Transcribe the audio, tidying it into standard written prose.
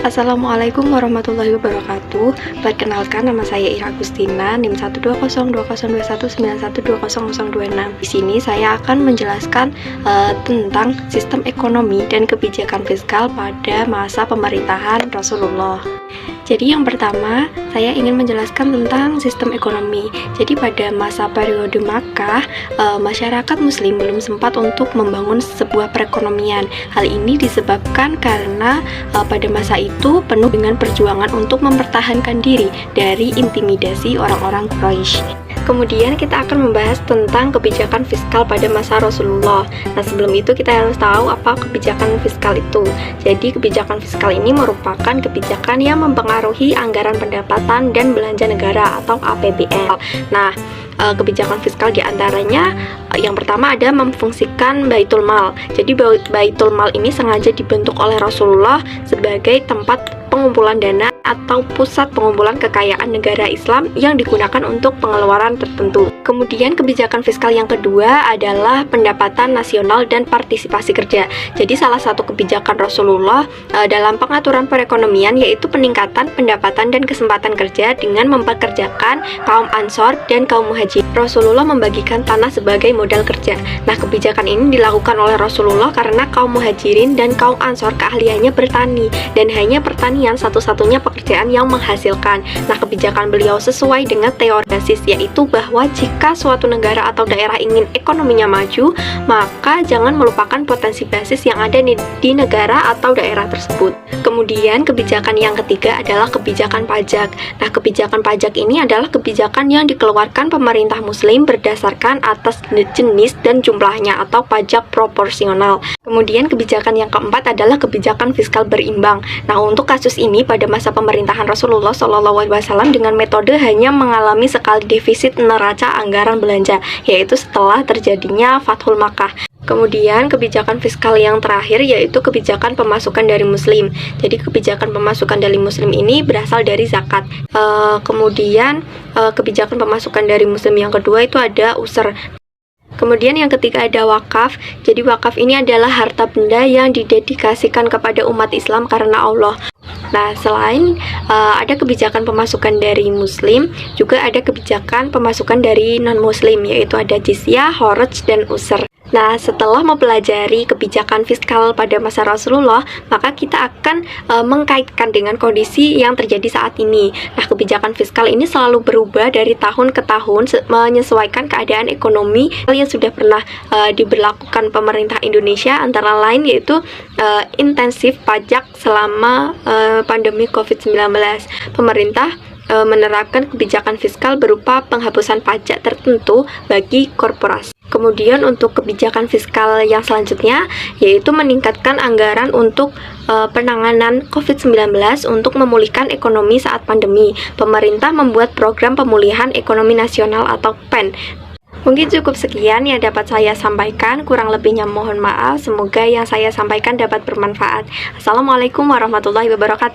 Assalamualaikum warahmatullahi wabarakatuh. Perkenalkan, nama saya Ira Agustina, NIM 1202029120026. Di sini saya akan menjelaskan tentang sistem ekonomi dan kebijakan fiskal pada masa pemerintahan Rasulullah. Jadi yang pertama, saya ingin menjelaskan tentang sistem ekonomi. Jadi pada masa periode Makkah, masyarakat muslim belum sempat untuk membangun sebuah perekonomian. Hal ini disebabkan karena pada masa itu penuh dengan perjuangan untuk mempertahankan diri dari intimidasi orang-orang Quraisy. Kemudian kita akan membahas tentang kebijakan fiskal pada masa Rasulullah. Nah, sebelum itu kita harus tahu apa kebijakan fiskal itu. Jadi kebijakan fiskal ini merupakan kebijakan yang mempengaruhi anggaran pendapatan dan belanja negara atau APBN. Nah, kebijakan fiskal diantaranya yang pertama ada memfungsikan Baitul Mal. Jadi Baitul Mal ini sengaja dibentuk oleh Rasulullah sebagai tempat pengumpulan dana atau pusat pengumpulan kekayaan negara Islam yang digunakan untuk pengeluaran tertentu. Kemudian kebijakan fiskal yang kedua adalah pendapatan nasional dan partisipasi kerja. Jadi salah satu kebijakan Rasulullah dalam pengaturan perekonomian yaitu peningkatan pendapatan dan kesempatan kerja dengan mempekerjakan kaum Ansor dan kaum Muhajir. Rasulullah membagikan tanah sebagai modal kerja. Nah, kebijakan ini dilakukan oleh Rasulullah karena kaum Muhajirin dan kaum Ansor keahliannya bertani dan hanya pertanian satu-satunya pekerjaan yang menghasilkan. Nah, kebijakan beliau sesuai dengan teori basis, yaitu bahwa jika suatu negara atau daerah ingin ekonominya maju, maka jangan melupakan potensi basis yang ada di negara atau daerah tersebut. Kemudian kebijakan yang ketiga adalah kebijakan pajak. Nah, kebijakan pajak ini adalah kebijakan yang dikeluarkan pemerintah muslim berdasarkan atas jenis dan jumlahnya atau pajak proporsional. Kemudian kebijakan yang keempat adalah kebijakan fiskal berimbang. Nah, untuk kasus ini pada masa pemerintahan Rasulullah SAW dengan metode hanya mengalami sekali defisit neraca anggaran belanja, yaitu setelah terjadinya Fathul Makkah. Kemudian kebijakan fiskal yang terakhir yaitu kebijakan pemasukan dari muslim. Jadi kebijakan pemasukan dari muslim ini berasal dari zakat. Kemudian kebijakan pemasukan dari muslim yang kedua itu ada usr. Kemudian yang ketiga ada wakaf. Jadi wakaf ini adalah harta benda yang didedikasikan kepada umat Islam karena Allah. Nah, selain ada kebijakan pemasukan dari muslim, juga ada kebijakan pemasukan dari non-muslim, yaitu ada jizyah, kharaj, dan usr. Nah, setelah mempelajari kebijakan fiskal pada masa Rasulullah, maka kita akan mengkaitkan dengan kondisi yang terjadi saat ini. Nah, kebijakan fiskal ini selalu berubah dari tahun ke tahun menyesuaikan keadaan ekonomi yang sudah pernah diberlakukan pemerintah Indonesia, antara lain yaitu intensif pajak selama pandemi COVID-19. Pemerintah menerapkan kebijakan fiskal berupa penghapusan pajak tertentu bagi korporasi. Kemudian untuk kebijakan fiskal yang selanjutnya yaitu meningkatkan anggaran untuk penanganan COVID-19 untuk memulihkan ekonomi saat pandemi. Pemerintah membuat program pemulihan ekonomi nasional atau PEN. Mungkin cukup sekian yang dapat saya sampaikan, kurang lebihnya mohon maaf. Semoga yang saya sampaikan dapat bermanfaat. Assalamualaikum warahmatullahi wabarakatuh.